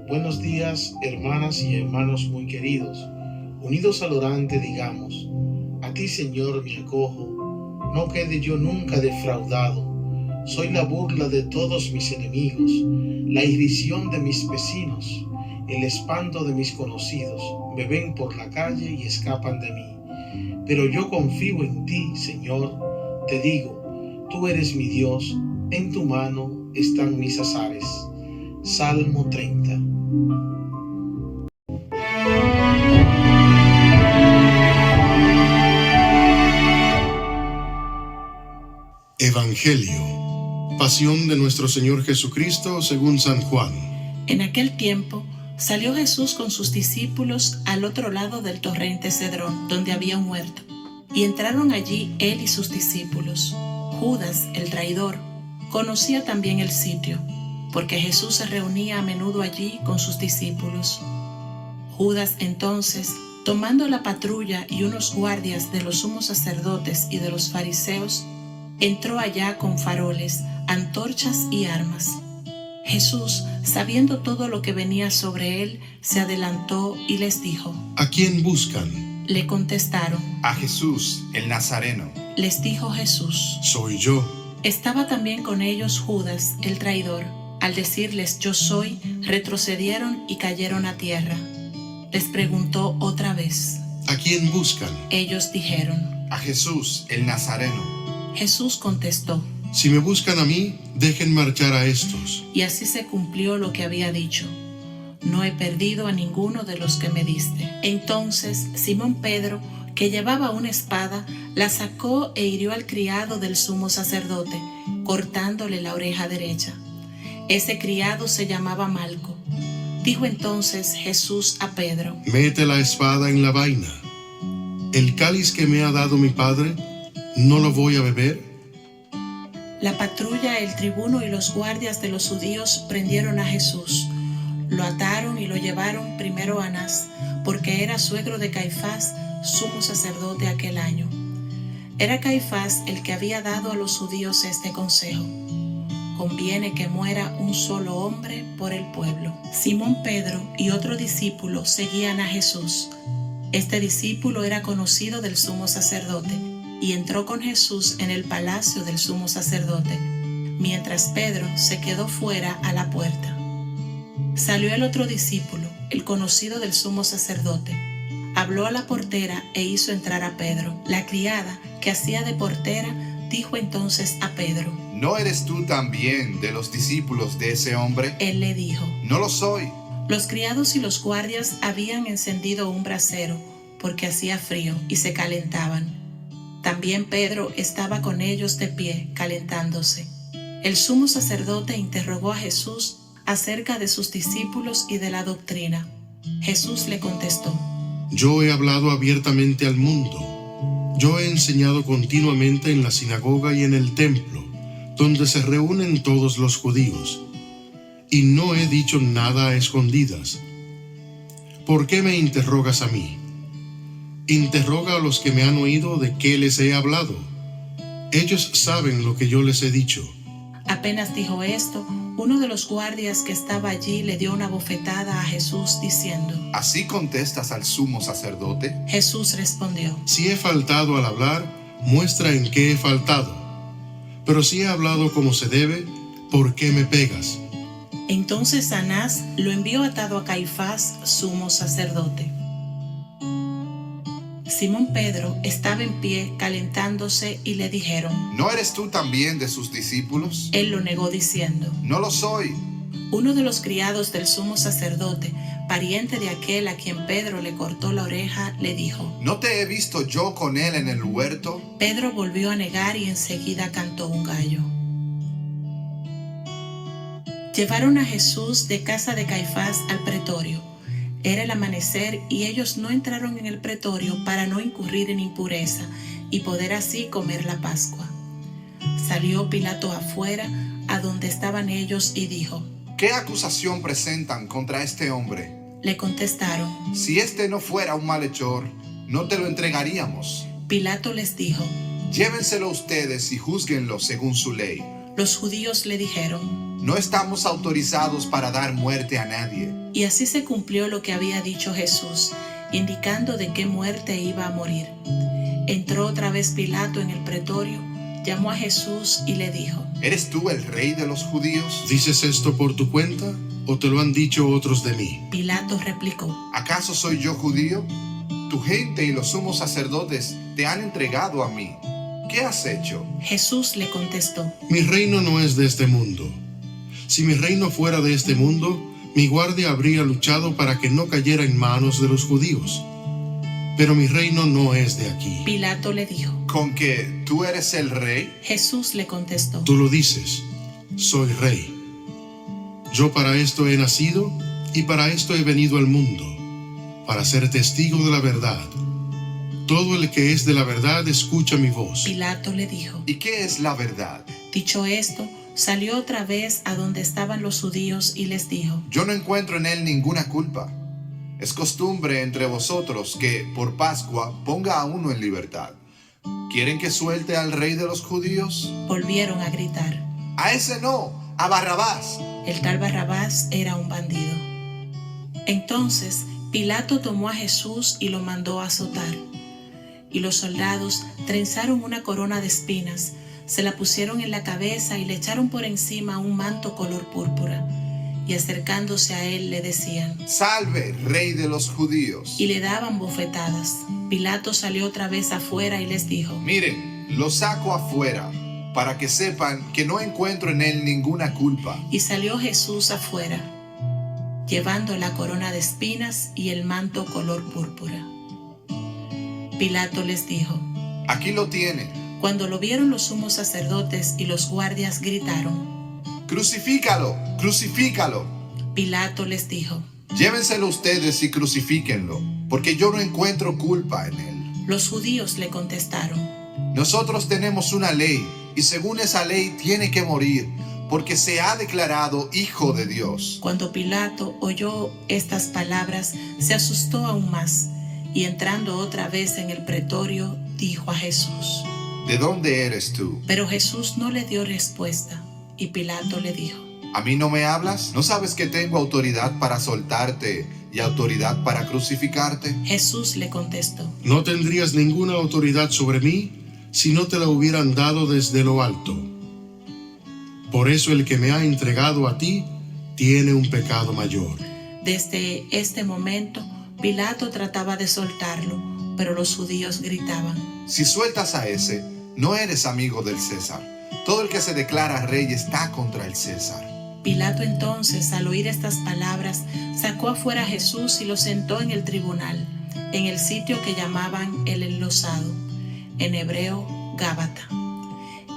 Buenos días, hermanas y hermanos muy queridos. Unidos al orante, digamos: a ti, Señor, me acojo. No quede yo nunca defraudado. Soy la burla de todos mis enemigos, la irrisión de mis vecinos, el espanto de mis conocidos. Me ven por la calle y escapan de mí. Pero yo confío en ti, Señor. Te digo, tú eres mi Dios. En tu mano están mis azares. Salmo 30. Evangelio. Pasión de nuestro Señor Jesucristo según San Juan. En aquel tiempo salió Jesús con sus discípulos al otro lado del torrente Cedrón, donde había un huerto, y entraron allí él y sus discípulos. Judas, el traidor, conocía también el sitio, porque Jesús se reunía a menudo allí con sus discípulos. Judas entonces, tomando la patrulla y unos guardias de los sumos sacerdotes y de los fariseos, entró allá con faroles, antorchas y armas. Jesús, sabiendo todo lo que venía sobre él, se adelantó y les dijo: ¿A quién buscan? Le contestaron: A Jesús, el Nazareno. Les dijo Jesús: Soy yo. Estaba también con ellos Judas, el traidor. Al decirles: Yo soy, retrocedieron y cayeron a tierra. Les preguntó otra vez. ¿A quién buscan? Ellos dijeron: A Jesús, el Nazareno. Jesús contestó: Si me buscan a mí, dejen marchar a estos. Y así se cumplió lo que había dicho: No he perdido a ninguno de los que me diste. Entonces Simón Pedro, que llevaba una espada, la sacó e hirió al criado del sumo sacerdote, cortándole la oreja derecha. Ese criado se llamaba Malco. Dijo entonces Jesús a Pedro: Mete la espada en la vaina. ¿El cáliz que me ha dado mi Padre, no lo voy a beber? La patrulla, el tribuno y los guardias de los judíos prendieron a Jesús. Lo ataron y lo llevaron primero a Anás, porque era suegro de Caifás, sumo sacerdote aquel año. Era Caifás el que había dado a los judíos este consejo: conviene que muera un solo hombre por el pueblo. Simón Pedro y otro discípulo seguían a Jesús. Este discípulo era conocido del sumo sacerdote y entró con Jesús en el palacio del sumo sacerdote, mientras Pedro se quedó fuera a la puerta. Salió el otro discípulo, el conocido del sumo sacerdote. Habló a la portera e hizo entrar a Pedro. La criada, que hacía de portera, dijo entonces a Pedro: ¿No eres tú también de los discípulos de ese hombre? Él le dijo: No lo soy. Los criados y los guardias habían encendido un brasero, porque hacía frío, y se calentaban. También Pedro estaba con ellos de pie, calentándose. El sumo sacerdote interrogó a Jesús acerca de sus discípulos y de la doctrina. Jesús le contestó: Yo he hablado abiertamente al mundo. Yo he enseñado continuamente en la sinagoga y en el templo, donde se reúnen todos los judíos, y no he dicho nada a escondidas. ¿Por qué me interrogas a mí? Interroga a los que me han oído de qué les he hablado. Ellos saben lo que yo les he dicho. Apenas dijo esto, uno de los guardias que estaba allí le dio una bofetada a Jesús diciendo: ¿Así contestas al sumo sacerdote? Jesús respondió: Si he faltado al hablar, muestra en qué he faltado. Pero si he hablado como se debe, ¿por qué me pegas? Entonces Anás lo envió atado a Caifás, sumo sacerdote. Simón Pedro estaba en pie calentándose y le dijeron: ¿No eres tú también de sus discípulos? Él lo negó diciendo: No lo soy. Uno de los criados del sumo sacerdote, pariente de aquel a quien Pedro le cortó la oreja, le dijo: ¿No te he visto yo con él en el huerto? Pedro volvió a negar y enseguida cantó un gallo. Llevaron a Jesús de casa de Caifás al pretorio. Era el amanecer y ellos no entraron en el pretorio para no incurrir en impureza y poder así comer la Pascua. Salió Pilato afuera, a donde estaban ellos, y dijo: ¿Qué acusación presentan contra este hombre? Le contestaron: Si este no fuera un malhechor, no te lo entregaríamos. Pilato les dijo: Llévenselo ustedes y júzguenlo según su ley. Los judíos le dijeron: no estamos autorizados para dar muerte a nadie. Y así se cumplió lo que había dicho Jesús, indicando de qué muerte iba a morir. Entró otra vez Pilato en el pretorio, llamó a Jesús y le dijo: ¿Eres tú el rey de los judíos? ¿Dices esto por tu cuenta o te lo han dicho otros de mí? Pilato replicó: ¿Acaso soy yo judío? Tu gente y los sumos sacerdotes te han entregado a mí. ¿Qué has hecho? Jesús le contestó: Mi reino no es de este mundo. Si mi reino fuera de este mundo, mi guardia habría luchado para que no cayera en manos de los judíos. Pero mi reino no es de aquí. Pilato le dijo: ¿Con que tú eres el rey? Jesús le contestó: Tú lo dices, soy rey. Yo para esto he nacido y para esto he venido al mundo, para ser testigo de la verdad. Todo el que es de la verdad escucha mi voz. Pilato le dijo: ¿Y qué es la verdad? Dicho esto, salió otra vez a donde estaban los judíos y les dijo: Yo no encuentro en él ninguna culpa. Es costumbre entre vosotros que por Pascua ponga a uno en libertad. ¿Quieren que suelte al rey de los judíos? Volvieron a gritar. A ese no, a Barrabás. El tal Barrabás era un bandido. Entonces Pilato tomó a Jesús y lo mandó a azotar. Y los soldados trenzaron una corona de espinas, se la pusieron en la cabeza y le echaron por encima un manto color púrpura. Y acercándose a él le decían: Salve, rey de los judíos. Y le daban bofetadas. Pilato salió otra vez afuera y les dijo: Miren, lo saco afuera, para que sepan que no encuentro en él ninguna culpa. Y salió Jesús afuera, llevando la corona de espinas y el manto color púrpura. Pilato les dijo: Aquí lo tienen. Cuando lo vieron los sumos sacerdotes y los guardias gritaron: Crucifícalo, crucifícalo. Pilato les dijo: Llévenselo ustedes y crucifíquenlo, porque yo no encuentro culpa en él. Los judíos le contestaron: Nosotros tenemos una ley, y según esa ley tiene que morir, porque se ha declarado Hijo de Dios. Cuando Pilato oyó estas palabras, se asustó aún más, y entrando otra vez en el pretorio, dijo a Jesús: ¿De dónde eres tú? Pero Jesús no le dio respuesta, y Pilato le dijo: ¿A mí no me hablas? ¿No sabes que tengo autoridad para soltarte y autoridad para crucificarte? Jesús le contestó: No tendrías ninguna autoridad sobre mí si no te la hubieran dado desde lo alto. Por eso el que me ha entregado a ti tiene un pecado mayor. Desde este momento, Pilato trataba de soltarlo, pero los judíos gritaban: Si sueltas a ese, no eres amigo del César. Todo el que se declara rey está contra el César. Pilato entonces, al oír estas palabras, sacó afuera a Jesús y lo sentó en el tribunal, en el sitio que llamaban el Enlosado, en hebreo Gábata.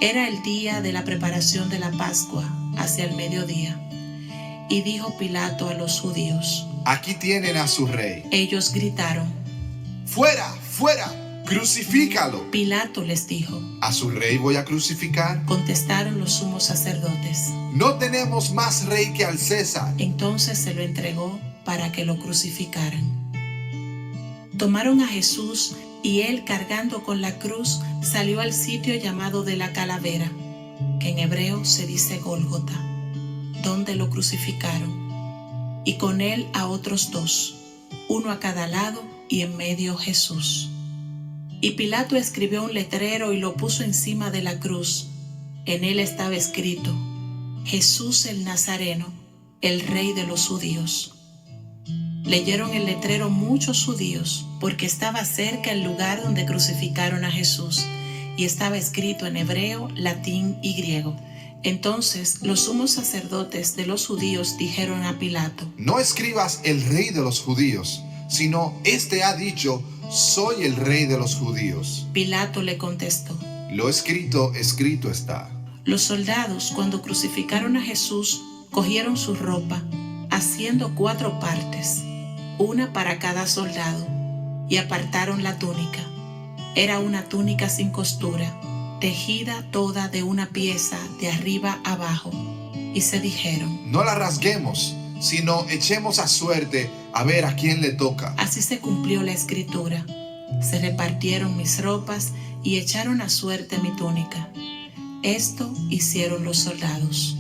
Era el día de la preparación de la Pascua, hacia el mediodía. Y dijo Pilato a los judíos: Aquí tienen a su rey. Ellos gritaron: ¡Fuera, fuera! ¡Crucifícalo! Pilato les dijo: ¿A su rey voy a crucificar? Contestaron los sumos sacerdotes: No tenemos más rey que al César. Entonces se lo entregó para que lo crucificaran. Tomaron a Jesús y él, cargando con la cruz, salió al sitio llamado de la Calavera, que en hebreo se dice Gólgota, donde lo crucificaron, y con él a otros dos, uno a cada lado y en medio Jesús. Y Pilato escribió un letrero y lo puso encima de la cruz. En él estaba escrito: Jesús el Nazareno, el Rey de los judíos. Leyeron el letrero muchos judíos, porque estaba cerca el lugar donde crucificaron a Jesús, y estaba escrito en hebreo, latín y griego. Entonces los sumos sacerdotes de los judíos dijeron a Pilato: No escribas el rey de los judíos, sino este ha dicho: soy el rey de los judíos. Pilato le contestó: Lo escrito, escrito está. Los soldados, cuando crucificaron a Jesús, cogieron su ropa, haciendo 4 partes, una para cada soldado, y apartaron la túnica. Era una túnica sin costura, tejida toda de una pieza de arriba abajo, y se dijeron: No la rasguemos, sino echemos a suerte a ver a quién le toca. Así se cumplió la escritura: se repartieron mis ropas y echaron a suerte mi túnica. Esto hicieron los soldados.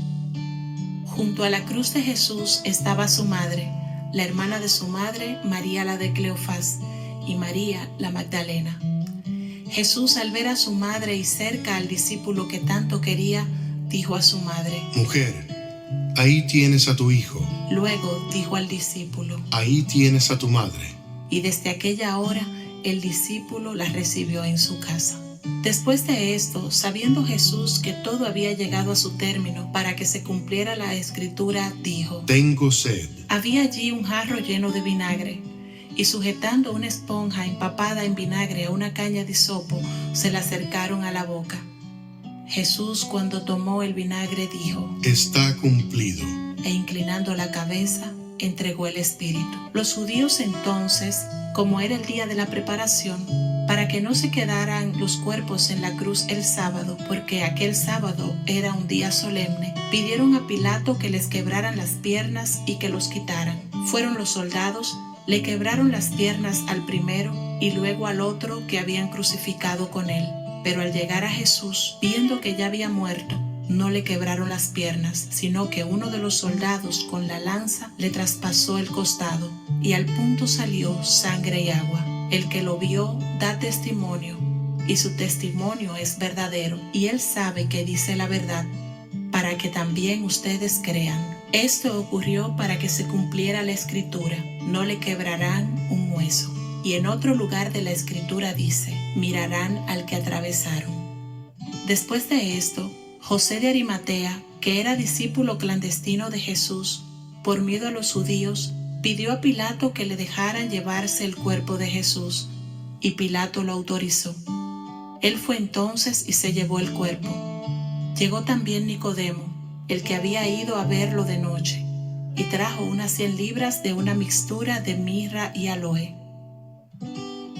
Junto a la cruz de Jesús estaba su madre, la hermana de su madre, María la de Cleofás, y María la Magdalena. Jesús, al ver a su madre y cerca al discípulo que tanto quería, dijo a su madre: Mujer, ahí tienes a tu hijo. Luego dijo al discípulo: Ahí tienes a tu madre. Y desde aquella hora el discípulo la recibió en su casa. Después de esto, sabiendo Jesús que todo había llegado a su término para que se cumpliera la escritura, dijo: Tengo sed. Había allí un jarro lleno de vinagre, y sujetando una esponja empapada en vinagre a una caña de hisopo, se la acercaron a la boca. Jesús, cuando tomó el vinagre, dijo: Está cumplido. E inclinando la cabeza, entregó el espíritu. Los judíos entonces, como era el día de la preparación, para que no se quedaran los cuerpos en la cruz el sábado, porque aquel sábado era un día solemne, pidieron a Pilato que les quebraran las piernas y que los quitaran. Fueron los soldados, le quebraron las piernas al primero y luego al otro que habían crucificado con él. Pero al llegar a Jesús, viendo que ya había muerto, no le quebraron las piernas, sino que uno de los soldados con la lanza le traspasó el costado, y al punto salió sangre y agua. El que lo vio da testimonio, y su testimonio es verdadero, y él sabe que dice la verdad, para que también ustedes crean. Esto ocurrió para que se cumpliera la escritura: no le quebrarán un hueso. Y en otro lugar de la escritura dice: mirarán al que atravesaron. Después de esto, José de Arimatea, que era discípulo clandestino de Jesús, por miedo a los judíos, pidió a Pilato que le dejaran llevarse el cuerpo de Jesús, y Pilato lo autorizó. Él fue entonces y se llevó el cuerpo. Llegó también Nicodemo, el que había ido a verlo de noche, y trajo unas 100 libras de una mixtura de mirra y aloe.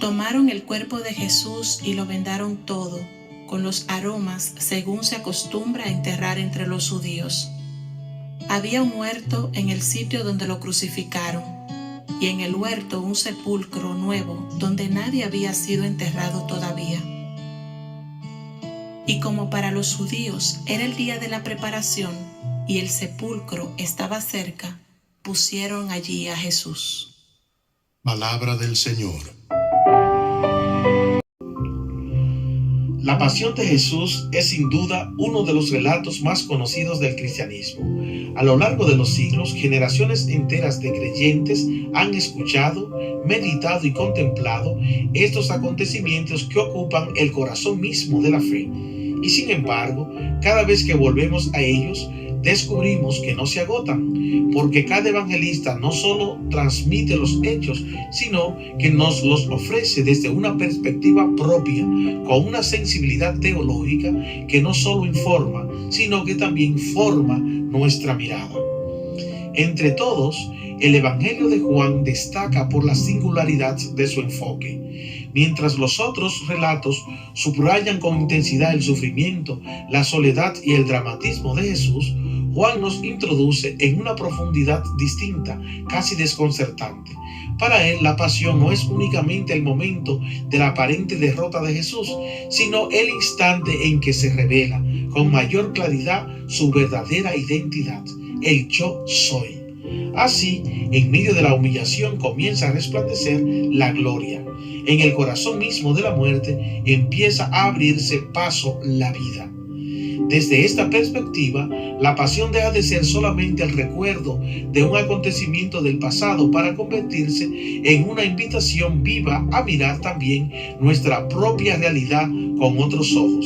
Tomaron el cuerpo de Jesús y lo vendaron todo, con los aromas según se acostumbra a enterrar entre los judíos. Había un huerto en el sitio donde lo crucificaron, y en el huerto un sepulcro nuevo donde nadie había sido enterrado todavía. Y como para los judíos era el día de la preparación y el sepulcro estaba cerca, pusieron allí a Jesús. Palabra del Señor. La pasión de Jesús es sin duda uno de los relatos más conocidos del cristianismo. A lo largo de los siglos, generaciones enteras de creyentes han escuchado, meditado y contemplado estos acontecimientos que ocupan el corazón mismo de la fe. Y sin embargo, cada vez que volvemos a ellos, descubrimos que no se agotan, porque cada evangelista no solo transmite los hechos, sino que nos los ofrece desde una perspectiva propia, con una sensibilidad teológica que no solo informa, sino que también forma nuestra mirada. Entre todos, el Evangelio de Juan destaca por la singularidad de su enfoque. Mientras los otros relatos subrayan con intensidad el sufrimiento, la soledad y el dramatismo de Jesús, Juan nos introduce en una profundidad distinta, casi desconcertante. Para él, la pasión no es únicamente el momento de la aparente derrota de Jesús, sino el instante en que se revela con mayor claridad su verdadera identidad, el yo soy. Así, en medio de la humillación comienza a resplandecer la gloria. En el corazón mismo de la muerte empieza a abrirse paso la vida. Desde esta perspectiva, la pasión deja de ser solamente el recuerdo de un acontecimiento del pasado para convertirse en una invitación viva a mirar también nuestra propia realidad con otros ojos.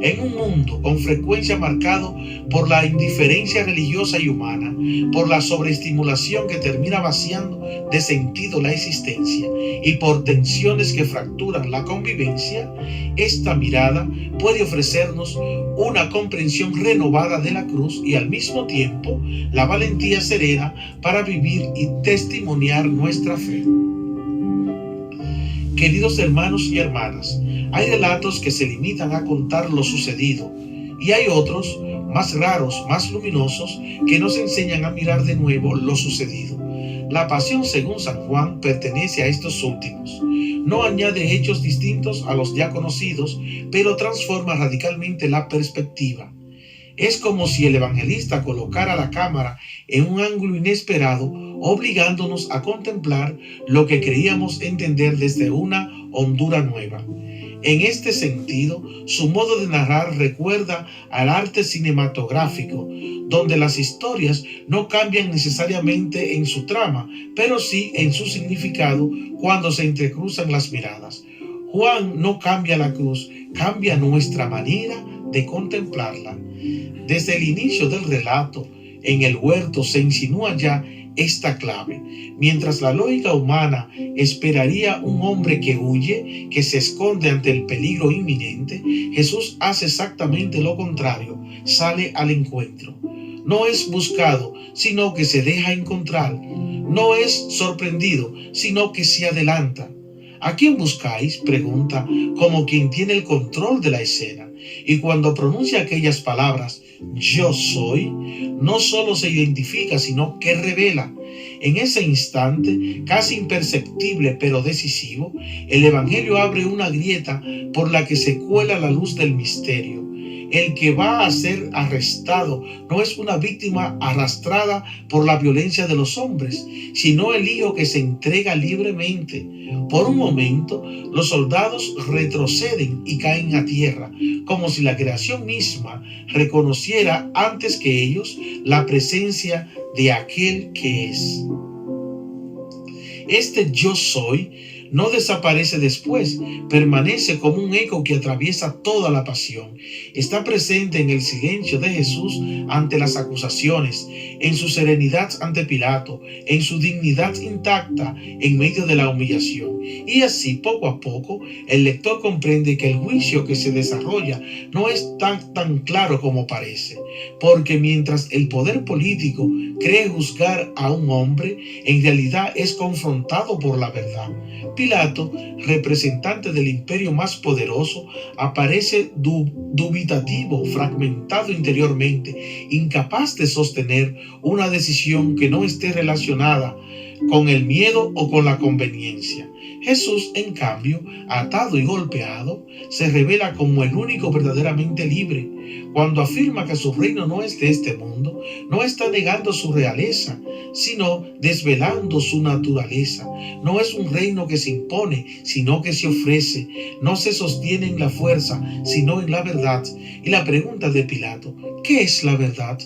En un mundo con frecuencia marcado por la indiferencia religiosa y humana, por la sobreestimulación que termina vaciando de sentido la existencia y por tensiones que fracturan la convivencia, esta mirada puede ofrecernos una comprensión renovada de la cruz y al mismo tiempo la valentía serena para vivir y testimoniar nuestra fe. Queridos hermanos y hermanas, hay relatos que se limitan a contar lo sucedido y hay otros, más raros, más luminosos, que nos enseñan a mirar de nuevo lo sucedido. La pasión, según San Juan, pertenece a estos últimos. No añade hechos distintos a los ya conocidos, pero transforma radicalmente la perspectiva. Es como si el evangelista colocara la cámara en un ángulo inesperado, obligándonos a contemplar lo que creíamos entender desde una hondura nueva. En este sentido, su modo de narrar recuerda al arte cinematográfico, donde las historias no cambian necesariamente en su trama, pero sí en su significado cuando se entrecruzan las miradas. Juan no cambia la cruz, cambia nuestra manera de contemplarla. Desde el inicio del relato, en el huerto se insinúa ya esta clave. Mientras la lógica humana esperaría un hombre que huye, que se esconde ante el peligro inminente, Jesús hace exactamente lo contrario, sale al encuentro. No es buscado, sino que se deja encontrar. No es sorprendido, sino que se adelanta. ¿A quién buscáis?, pregunta, como quien tiene el control de la escena. Y cuando pronuncia aquellas palabras, yo soy, no solo se identifica, sino que revela. En ese instante, casi imperceptible pero decisivo, el Evangelio abre una grieta por la que se cuela la luz del misterio. El que va a ser arrestado no es una víctima arrastrada por la violencia de los hombres, sino el hijo que se entrega libremente. Por un momento, los soldados retroceden y caen a tierra, como si la creación misma reconociera antes que ellos la presencia de aquel que es. Este yo soy no desaparece después, permanece como un eco que atraviesa toda la pasión. Está presente en el silencio de Jesús ante las acusaciones, en su serenidad ante Pilato, en su dignidad intacta en medio de la humillación. Y así, poco a poco, el lector comprende que el juicio que se desarrolla no es tan claro como parece, porque mientras el poder político cree juzgar a un hombre, en realidad es confrontado por la verdad. Pilato, representante del imperio más poderoso, aparece dubitativo, fragmentado interiormente, incapaz de sostener una decisión que no esté relacionada con el miedo o con la conveniencia. Jesús, en cambio, atado y golpeado, se revela como el único verdaderamente libre. Cuando afirma que su reino no es de este mundo, no está negando su realeza, sino desvelando su naturaleza. No es un reino que se impone, sino que se ofrece. No se sostiene en la fuerza, sino en la verdad. Y la pregunta de Pilato, ¿qué es la verdad?,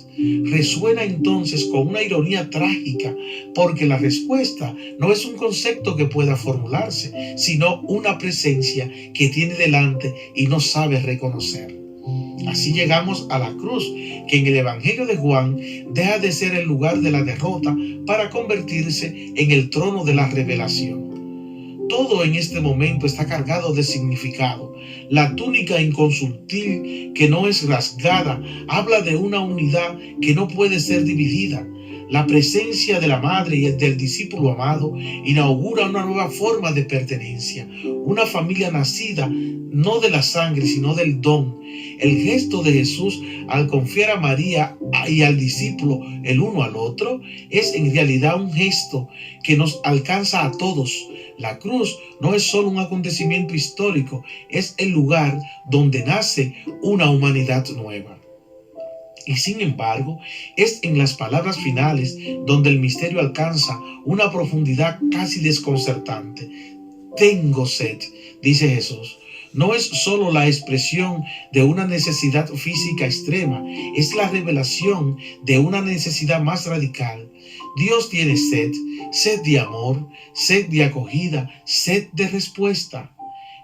resuena entonces con una ironía trágica, porque la respuesta no es un concepto que pueda formularse, sino una presencia que tiene delante y no sabe reconocer. Así llegamos a la cruz, que en el Evangelio de Juan deja de ser el lugar de la derrota para convertirse en el trono de la revelación. Todo en este momento está cargado de significado. La túnica inconsultil que no es rasgada habla de una unidad que no puede ser dividida. La presencia de la madre y del discípulo amado inaugura una nueva forma de pertenencia, una familia nacida no de la sangre, sino del don. El gesto de Jesús al confiar a María y al discípulo el uno al otro es en realidad un gesto que nos alcanza a todos. La cruz no es solo un acontecimiento histórico, es el lugar donde nace una humanidad nueva. Y sin embargo, es en las palabras finales donde el misterio alcanza una profundidad casi desconcertante. Tengo sed, dice Jesús. No es solo la expresión de una necesidad física extrema, es la revelación de una necesidad más radical. Dios tiene sed, sed de amor, sed de acogida, sed de respuesta.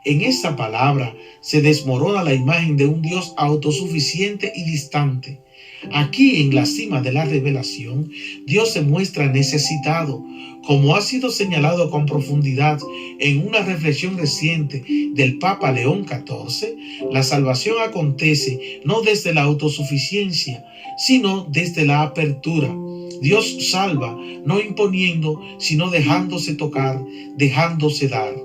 En esta palabra se desmorona la imagen de un Dios autosuficiente y distante. Aquí, en la cima de la revelación, Dios se muestra necesitado, como ha sido señalado con profundidad en una reflexión reciente del Papa León XIV. La salvación acontece no desde la autosuficiencia, sino desde la apertura. Dios salva, no imponiendo, sino dejándose tocar, dejándose dar.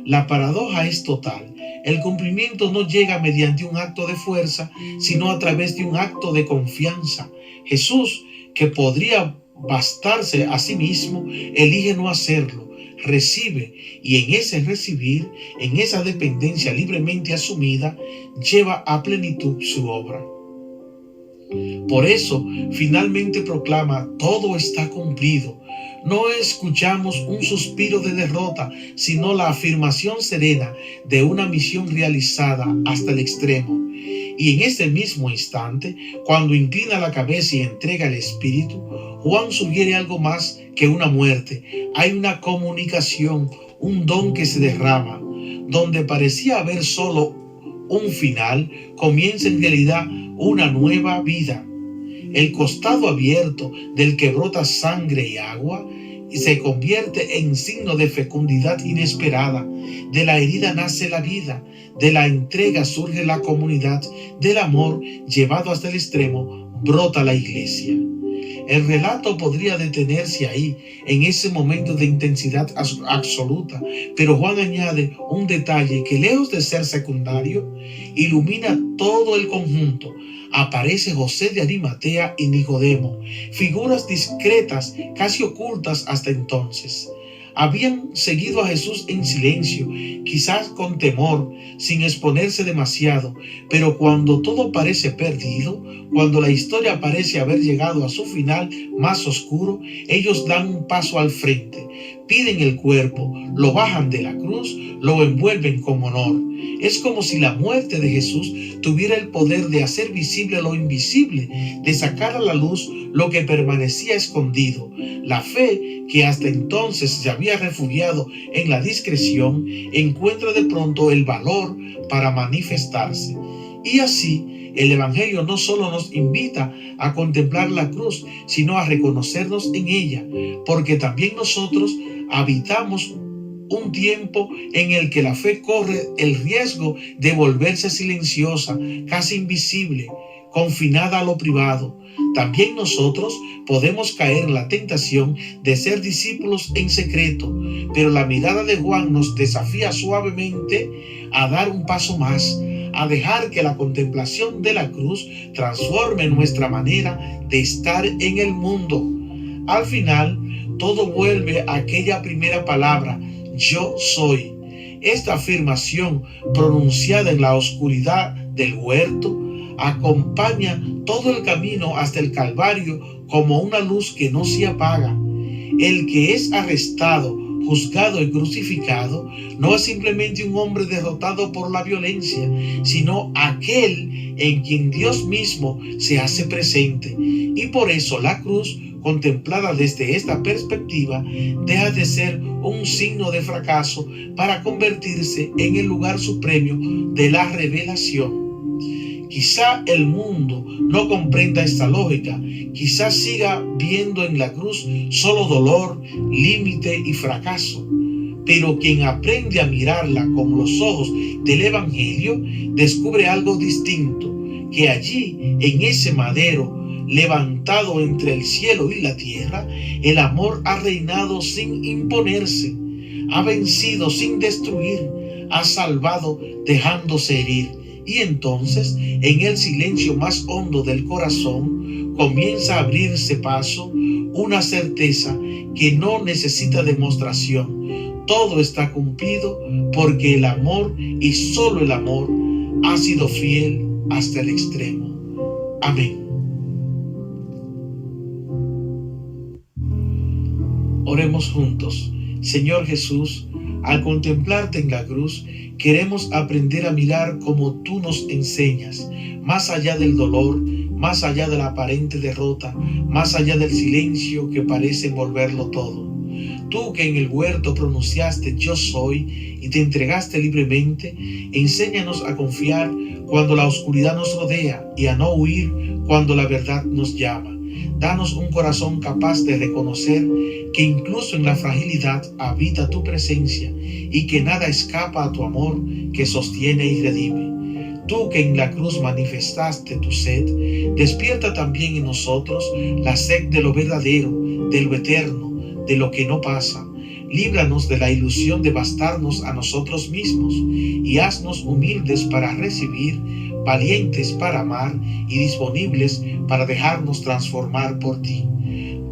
La paradoja es total. El cumplimiento no llega mediante un acto de fuerza, sino a través de un acto de confianza. Jesús, que podría bastarse a sí mismo, elige no hacerlo, recibe, y en ese recibir, en esa dependencia libremente asumida, lleva a plenitud su obra. Por eso, finalmente proclama: todo está cumplido. No escuchamos un suspiro de derrota, sino la afirmación serena de una misión realizada hasta el extremo. Y en ese mismo instante, cuando inclina la cabeza y entrega el espíritu, Juan sugiere algo más que una muerte. Hay una comunicación, un don que se derrama. Donde parecía haber solo un final, comienza en realidad una nueva vida. El costado abierto del que brota sangre y agua y se convierte en signo de fecundidad inesperada. De la herida nace la vida, de la entrega surge la comunidad, del amor llevado hasta el extremo brota la iglesia. El relato podría detenerse ahí, en ese momento de intensidad absoluta, pero Juan añade un detalle que, lejos de ser secundario, ilumina todo el conjunto. Aparece José de Arimatea y Nicodemo, figuras discretas, casi ocultas hasta entonces. Habían seguido a Jesús en silencio, quizás con temor, sin exponerse demasiado, pero cuando todo parece perdido, cuando la historia parece haber llegado a su final más oscuro, ellos dan un paso al frente, piden el cuerpo, lo bajan de la cruz, lo envuelven con honor. Es como si la muerte de Jesús tuviera el poder de hacer visible lo invisible, de sacar a la luz lo que permanecía escondido. La fe, que hasta entonces se había refugiado en la discreción, encuentra de pronto el valor para manifestarse. Y así, el Evangelio no solo nos invita a contemplar la cruz, sino a reconocernos en ella, porque también nosotros habitamos un tiempo en el que la fe corre el riesgo de volverse silenciosa, casi invisible, confinada a lo privado. También nosotros podemos caer en la tentación de ser discípulos en secreto, pero la mirada de Juan nos desafía suavemente a dar un paso más, a dejar que la contemplación de la cruz transforme nuestra manera de estar en el mundo. Al final, todo vuelve a aquella primera palabra: yo soy. Esta afirmación, pronunciada en la oscuridad del huerto, acompaña todo el camino hasta el Calvario como una luz que no se apaga. El que es arrestado, juzgado y crucificado no es simplemente un hombre derrotado por la violencia, sino aquel en quien Dios mismo se hace presente. Y por eso la cruz, contemplada desde esta perspectiva, deja de ser un signo de fracaso para convertirse en el lugar supremo de la revelación. Quizá el mundo no comprenda esta lógica, quizá siga viendo en la cruz solo dolor, límite y fracaso, pero quien aprende a mirarla con los ojos del Evangelio descubre algo distinto, que allí, en ese madero levantado entre el cielo y la tierra, el amor ha reinado sin imponerse, ha vencido sin destruir, ha salvado dejándose herir. Y entonces, en el silencio más hondo del corazón, comienza a abrirse paso una certeza que no necesita demostración. Todo está cumplido porque el amor, y solo el amor, ha sido fiel hasta el extremo. Amén. Oremos juntos. Señor Jesús, al contemplarte en la cruz, queremos aprender a mirar como tú nos enseñas, más allá del dolor, más allá de la aparente derrota, más allá del silencio que parece envolverlo todo. Tú que en el huerto pronunciaste yo soy y te entregaste libremente, enséñanos a confiar cuando la oscuridad nos rodea y a no huir cuando la verdad nos llama. Danos un corazón capaz de reconocer que incluso en la fragilidad habita tu presencia y que nada escapa a tu amor que sostiene y redime. Tú que en la cruz manifestaste tu sed, despierta también en nosotros la sed de lo verdadero, de lo eterno, de lo que no pasa. Líbranos de la ilusión de bastarnos a nosotros mismos y haznos humildes para recibir, valientes para amar y disponibles para dejarnos transformar por ti.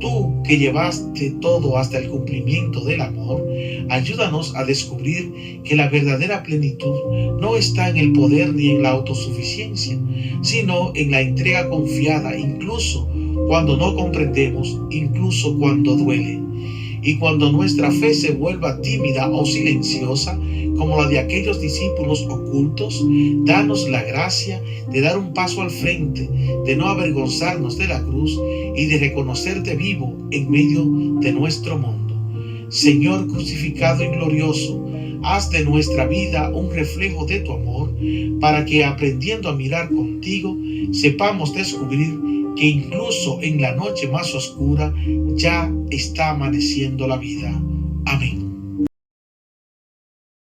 Tú que que llevaste todo hasta el cumplimiento del amor, ayúdanos a descubrir que la verdadera plenitud no está en el poder ni en la autosuficiencia, sino en la entrega confiada, incluso cuando no comprendemos, incluso cuando duele. Y cuando nuestra fe se vuelva tímida o silenciosa, como la de aquellos discípulos ocultos, danos la gracia de dar un paso al frente, de no avergonzarnos de la cruz y de reconocerte vivo en medio de nuestro mundo. Señor crucificado y glorioso, haz de nuestra vida un reflejo de tu amor, para que aprendiendo a mirar contigo, sepamos descubrir que incluso en la noche más oscura ya está amaneciendo la vida. Amén.